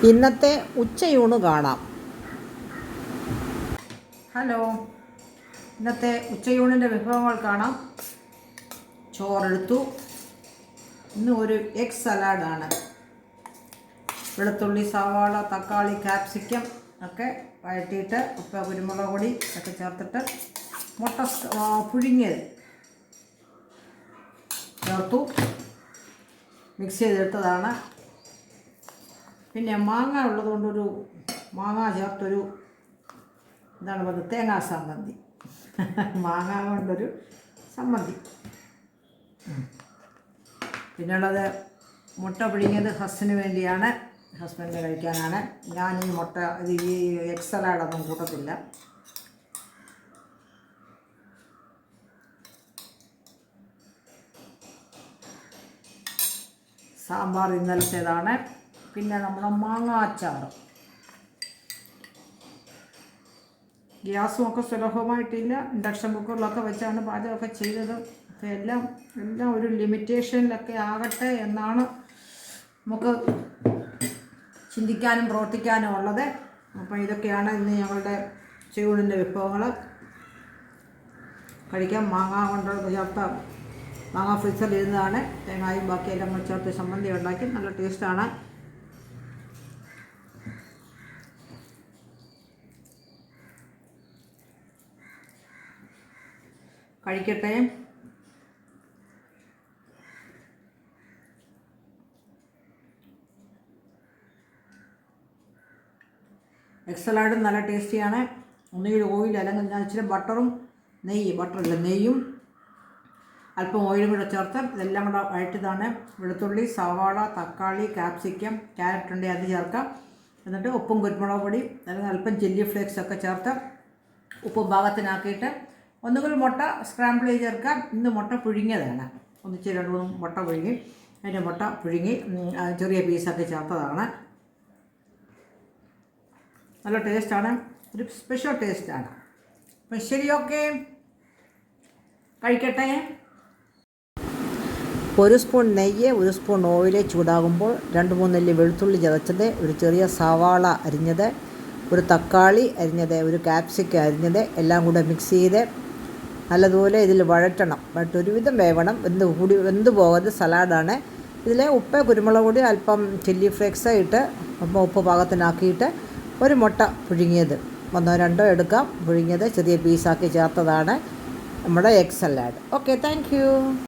ഇന്നത്തെ ഉച്ചയൂണ് കാണാം. ഹലോ, ഇന്നത്തെ ഉച്ചയൂണിൻ്റെ വിഭവങ്ങൾ കാണാം. ചോറെടുത്തു. ഇന്ന് ഒരു എഗ് സലാഡാണ്. വെളുത്തുള്ളി, സവാള, തക്കാളി, ക്യാപ്സിക്കം ഒക്കെ വഴറ്റിയിട്ട് ഉപ്പ്, കുരുമുളക് പൊടി ഒക്കെ ചേർത്തിട്ട് മുട്ട പുഴുങ്ങിയത് ചേർത്തു. മിക്സ് ചെയ്തെടുത്തതാണ്. പിന്നെ മാങ്ങ ഉള്ളതുകൊണ്ടൊരു മാങ്ങ ചേർത്തൊരു എന്താണ് പറയുന്നത്, തേങ്ങാ സമ്മന്തി. മാങ്ങ കൊണ്ടൊരു സമ്മന്തി. പിന്നുള്ളത് മുട്ട പുഴുങ്ങിയത് ഹസ്സിന് വേണ്ടിയാണ്, ഹസ്ബൻഡിന് കഴിക്കാനാണ്. ഞാൻ ഈ മുട്ട ഈ എഗ് സലാഡൊന്നും കൂട്ടത്തില്ല. സാമ്പാർ ഇന്നലത്തേതാണ്. പിന്നെ നമ്മുടെ മാങ്ങ അച്ചാർ. ഗ്യാസുമൊക്കെ സുലഭമായിട്ടില്ല. ഇൻഡക്ഷൻ കുക്കറിലൊക്കെ വെച്ചാണ് പാചകമൊക്കെ ചെയ്തത്. അപ്പോൾ എല്ലാം ഒരു ലിമിറ്റേഷനിലൊക്കെ ആകട്ടെ എന്നാണ് നമുക്ക് ചിന്തിക്കാനും പ്രവർത്തിക്കാനും ഉള്ളത്. അപ്പോൾ ഇതൊക്കെയാണ് ഇന്ന് ഞങ്ങളുടെ ഉച്ചയൂണിൻ്റെ വിഭവങ്ങൾ. കഴിക്കാം. മാങ്ങ കൊണ്ട് ചേർത്ത മാങ്ങ ഫ്രീസറിൽ ഇരുന്നതാണ്. തേങ്ങായും ബാക്കിയെല്ലാം കൂടെ ചേർത്ത് ചമ്മന്തി ഉണ്ടാക്കി നല്ല ടേസ്റ്റാണ്. കഴിക്കട്ടെ. എഗ് സലാഡും നല്ല ടേസ്റ്റിയാണ്. ഒന്നുകിൽ ഓയിൽ, അല്ലെങ്കിൽ ഞാൻ ഇച്ചിരി ബട്ടറും നെയ്യും അല്പം ഓയിലും കൂടെ ചേർത്ത് ഇതെല്ലാം കൂടെ വഴറ്റിയതാണ്. വെളുത്തുള്ളി, സവാള, തക്കാളി, ക്യാപ്സിക്കം, ക്യാരറ്റ് ഉണ്ടെങ്കിൽ അത് ചേർക്കാം. എന്നിട്ട് ഉപ്പും കുരുമുളക് പൊടി അല്ലെങ്കിൽ അല്പം ചില്ലി ഫ്ലേക്സ് ഒക്കെ ചേർത്ത് ഉപ്പും പാകത്തിനാക്കിയിട്ട് ഒന്നുകിൽ മുട്ട സ്ക്രാമ്പിൾ ചെയ്ത് ചേർക്കാം. ഇന്ന് മുട്ട പുഴുങ്ങിയതാണ്. ഒന്നിച്ച് 2-3 മുട്ട പുഴുങ്ങി അതിൻ്റെ മുട്ട പുഴുങ്ങി ചെറിയ പീസൊക്കെ ചേർത്തതാണ്. നല്ല ടേസ്റ്റാണ്. ഒരു സ്പെഷ്യൽ ടേസ്റ്റാണ്. അപ്പം ശരി, ഓക്കെ, കഴിക്കട്ടെ. 1 സ്പൂൺ നെയ്യ്, 1 സ്പൂൺ ഓയിൽ ചൂടാകുമ്പോൾ 2-3 നെല്ലി വെളുത്തുള്ളി ചതച്ചത്, ഒരു ചെറിയ സവാള അരിഞ്ഞത്, ഒരു തക്കാളി അരിഞ്ഞത്, ഒരു ക്യാപ്സിക്കം അരിഞ്ഞത് എല്ലാം കൂടെ മിക്സ് ചെയ്ത് നല്ലതുപോലെ ഇതിൽ വഴറ്റണം. ഒരുവിധം വേവണം. വെന്ത് പോകാതെ സലാഡാണ്. ഇതിൽ ഉപ്പ്, കുരുമുളക് പൊടി, അല്പം ചില്ലി ഫ്ലേക്സ് ഇട്ട് ഉപ്പ് പാകത്തിനാക്കിയിട്ട് ഒരു മുട്ട പുഴുങ്ങിയത് 1-2 എടുക്കാം. പുഴുങ്ങിയത് ചെറിയ പീസാക്കി ചേർത്തതാണ് നമ്മുടെ egg salad. Okay, thank you.